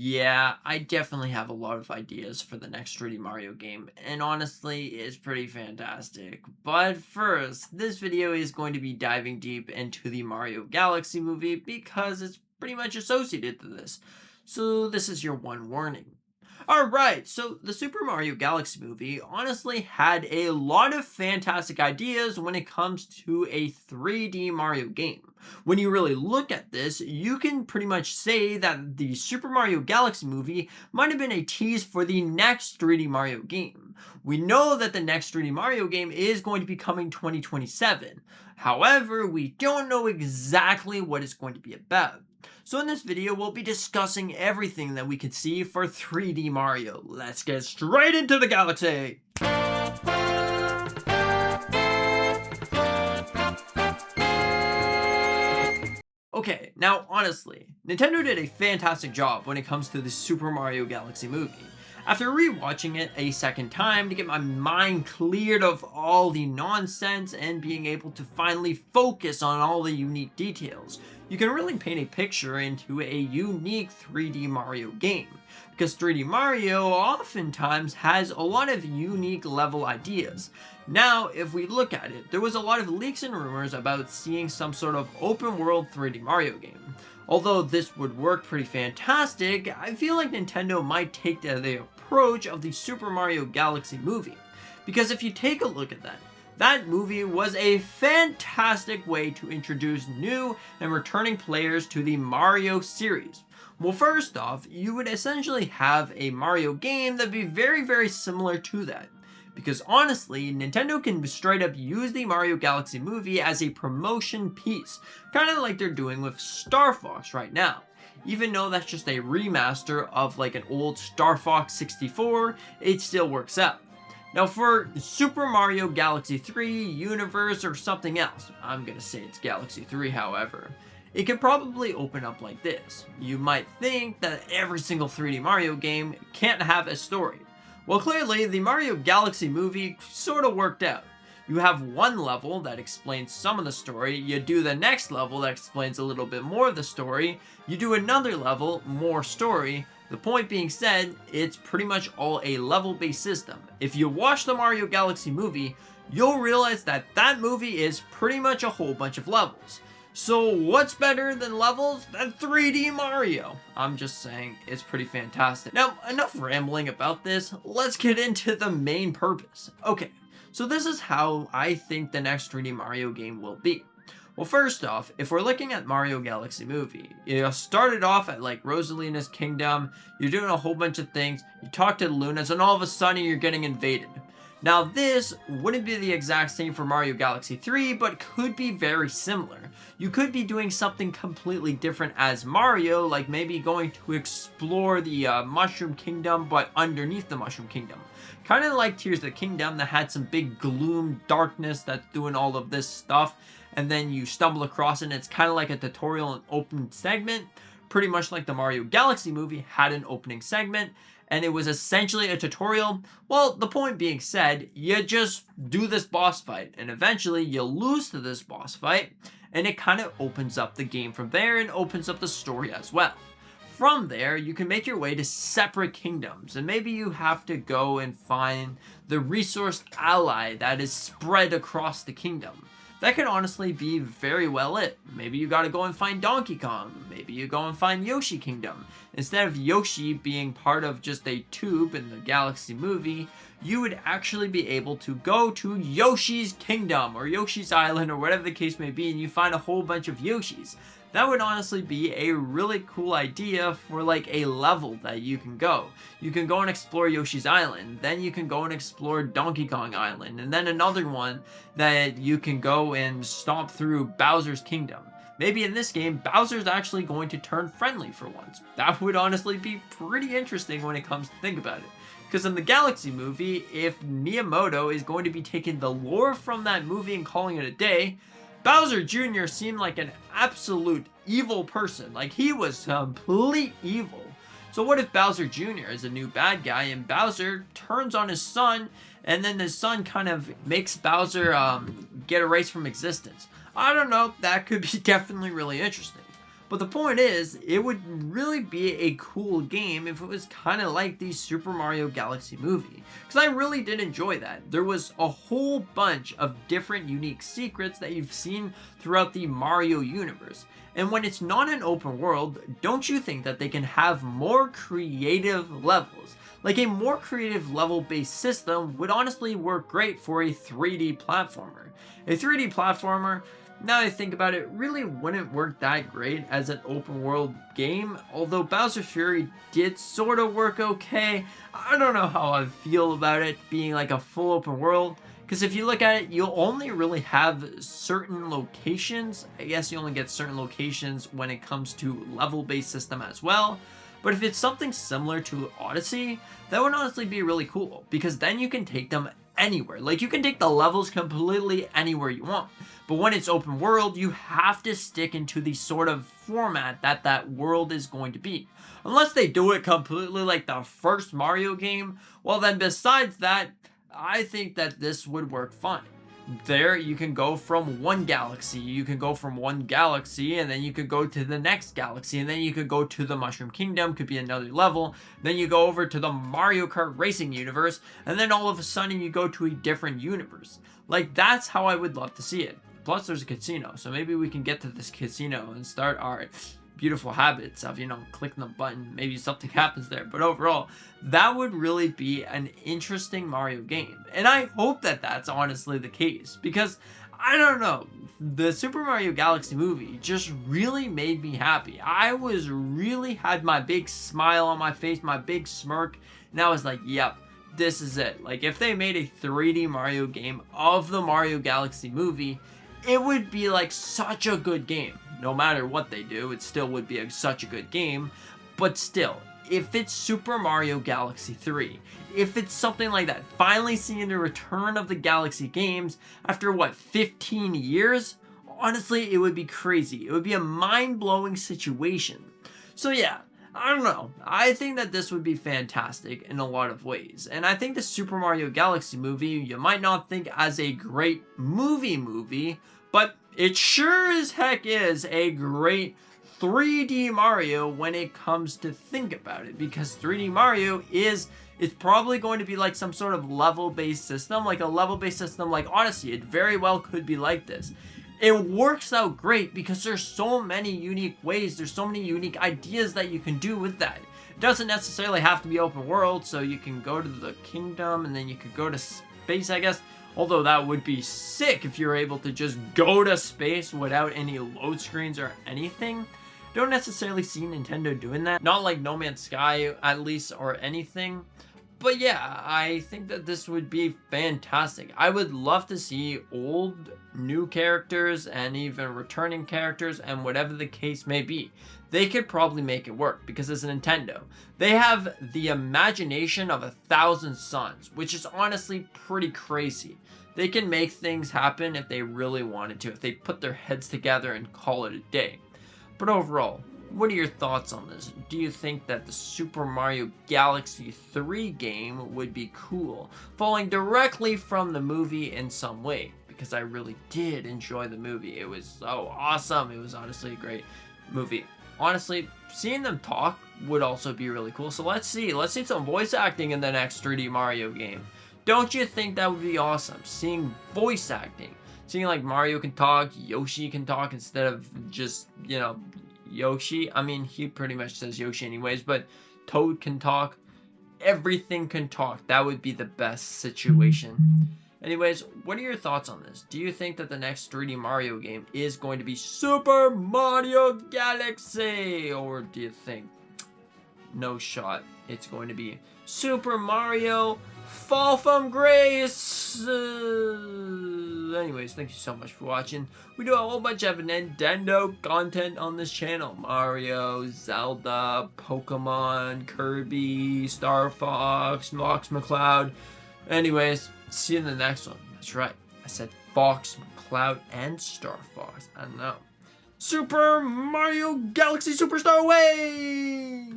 Yeah, I definitely have a lot of ideas for the next 3D Mario game, and honestly, it's pretty fantastic. But first, this video is going to be diving deep into the Mario Galaxy movie because it's pretty much associated to this. So this is your one warning. Alright, so the Super Mario Galaxy movie honestly had a lot of fantastic ideas when it comes to a 3D Mario game. When you really look at this, you can pretty much say that the Super Mario Galaxy movie might have been a tease for the next 3D Mario game. We know that the next 3D Mario game is going to be coming 2027. However, we don't know exactly what it's going to be about. So in this video, we'll be discussing everything that we could see for 3D Mario. Let's get straight into the galaxy! Okay, now honestly, Nintendo did a fantastic job when it comes to the Super Mario Galaxy movie. After rewatching it a second time to get my mind cleared of all the nonsense and being able to finally focus on all the unique details, you can really paint a picture into a unique 3D Mario game. Because 3D Mario oftentimes has a lot of unique level ideas. Now, if we look at it, there was a lot of leaks and rumors about seeing some sort of open world 3D Mario game. Although this would work pretty fantastic, I feel like Nintendo might take the approach of the Super Mario Galaxy movie. Because if you take a look at that movie was a fantastic way to introduce new and returning players to the Mario series. Well, first off, you would essentially have a Mario game that'd be very similar to that. Because honestly, Nintendo can straight up use the Mario Galaxy movie as a promotion piece, kind of like they're doing with Star Fox right now. Even though that's just a remaster of like an old Star Fox 64, it still works out. Now for Super Mario Galaxy 3, Universe, or something else, I'm gonna say it's Galaxy 3 however, it could probably open up like this. You might think that every single 3D Mario game can't have a story. Well, clearly, the Mario Galaxy movie sort of worked out. You have one level that explains some of the story, you do the next level that explains a little bit more of the story, you do another level, more story. The point being said, it's pretty much all a level-based system. If you watch the Mario Galaxy movie, you'll realize that that movie is pretty much a whole bunch of levels. So what's better than levels than 3D Mario? I'm just saying, it's pretty fantastic. Now, enough rambling about this, let's get into the main purpose. Okay, so this is how I think the next 3D Mario game will be. Well, first off, if we're looking at Mario Galaxy movie, you started off at like Rosalina's kingdom, you're doing a whole bunch of things, you talk to the Lunas, and all of a sudden you're getting invaded. Now this wouldn't be the exact same for Mario Galaxy 3, but could be very similar. You could be doing something completely different as Mario, like maybe going to explore the Mushroom Kingdom, but underneath the Mushroom Kingdom. Kind of like Tears of the Kingdom that had some big gloom, darkness that's doing all of this stuff, and then you stumble across it and it's kind of like a tutorial and open segment, pretty much like the Mario Galaxy movie had an opening segment, and it was essentially a tutorial. Well, the point being said, you just do this boss fight, and eventually you lose to this boss fight, and it kind of opens up the game from there and opens up the story as well. From there, you can make your way to separate kingdoms, and maybe you have to go and find the resource ally that is spread across the kingdom. That could honestly be very well it. Maybe you gotta go and find Donkey Kong. Maybe you go and find Yoshi Kingdom. Instead of Yoshi being part of just a tube in the Galaxy movie, you would actually be able to go to Yoshi's Kingdom or Yoshi's Island or whatever the case may be, and you find a whole bunch of Yoshis. That would honestly be a really cool idea for like a level that you can go. You can go and explore Yoshi's Island, then you can go and explore Donkey Kong Island, and then another one that you can go and stomp through Bowser's Kingdom. Maybe in this game, Bowser's actually going to turn friendly for once. That would honestly be pretty interesting when it comes to think about it. Because in the Galaxy movie, if Miyamoto is going to be taking the lore from that movie and calling it a day, Bowser Jr. seemed like an absolute evil person. Like, he was complete evil. So what if Bowser Jr. is a new bad guy and Bowser turns on his son, and then his son kind of makes Bowser get erased from existence? I don't know, that could be definitely really interesting. But the point is, it would really be a cool game if it was kind of like the Super Mario Galaxy movie. Because I really did enjoy that. There was a whole bunch of different unique secrets that you've seen throughout the Mario universe. And when it's not an open world, don't you think that they can have more creative levels? Like a more creative level-based system would honestly work great for a 3D platformer. A 3D platformer, now that I think about it, really wouldn't work that great as an open world game, although Bowser's Fury did sort of work okay. I don't know how I feel about it being like a full open world, because if you look at it, you'll only really have certain locations. I guess you only get certain locations when it comes to level-based system as well. But if it's something similar to Odyssey, that would honestly be really cool, because then you can take them anywhere. Like, you can take the levels completely anywhere you want. But when it's open world, you have to stick into the sort of format that that world is going to be. Unless they do it completely like the first Mario game, well then besides that, I think that this would work fine. There you can go from one galaxy, and then you could go to the next galaxy, and then you could go to the Mushroom Kingdom, could be another level, then you go over to the Mario Kart Racing universe, and then all of a sudden you go to a different universe. Like, that's how I would love to see it. Plus there's a casino, so maybe we can get to this casino and start our beautiful habits of, clicking the button. Maybe something happens there. But overall, that would really be an interesting Mario game. And I hope that that's honestly the case. Because, I don't know, the Super Mario Galaxy movie just really made me happy. I was really had my big smile on my face, my big smirk. And I was like, yep, this is it. Like, if they made a 3D Mario game of the Mario Galaxy movie, it would be like such a good game. No matter what they do, it still would be such a good game. But still, if it's Super Mario Galaxy 3, if it's something like that, finally seeing the return of the Galaxy games after, what, 15 years? Honestly, it would be crazy. It would be a mind-blowing situation. So yeah, I don't know. I think that this would be fantastic in a lot of ways. And I think the Super Mario Galaxy movie, you might not think as a great movie, but it sure as heck is a great 3D Mario when it comes to think about it. Because 3D Mario is probably going to be like some sort of level-based system, like a level-based system like Odyssey. It very well could be like this. It works out great because there's so many unique ways, there's so many unique ideas that you can do with that. It doesn't necessarily have to be open world, so you can go to the kingdom and then you could go to space, I guess. Although that would be sick if you're able to just go to space without any load screens or anything. Don't necessarily see Nintendo doing that. Not like No Man's Sky, at least, or anything. But yeah, I think that this would be fantastic. I would love to see old, new characters, and even returning characters, and whatever the case may be. They could probably make it work, because it's Nintendo. They have the imagination of 1,000 suns, which is honestly pretty crazy. They can make things happen if they really wanted to, if they put their heads together and call it a day. But overall, what are your thoughts on this? Do you think that the Super Mario Galaxy 3 game would be cool, following directly from the movie in some way? Because I really did enjoy the movie. It was so awesome. It was honestly a great movie. Honestly, seeing them talk would also be really cool. So let's see some voice acting in the next 3D Mario game. Don't you think that would be awesome? Seeing voice acting. Seeing like Mario can talk, Yoshi can talk instead of just, Yoshi. I mean, he pretty much says Yoshi anyways, but Toad can talk. Everything can talk. That would be the best situation. Anyways, what are your thoughts on this? Do you think that the next 3D Mario game is going to be Super Mario Galaxy? Or do you think, no shot, it's going to be Super Mario Fall from Grace? Anyways, thank you so much for watching. We do a whole bunch of Nintendo content on this channel. Mario, Zelda, Pokemon, Kirby, Star Fox, Fox McCloud. Anyways, see you in the next one. That's right, I said Fox McCloud and Star Fox. I know. Super Mario Galaxy Superstar Way!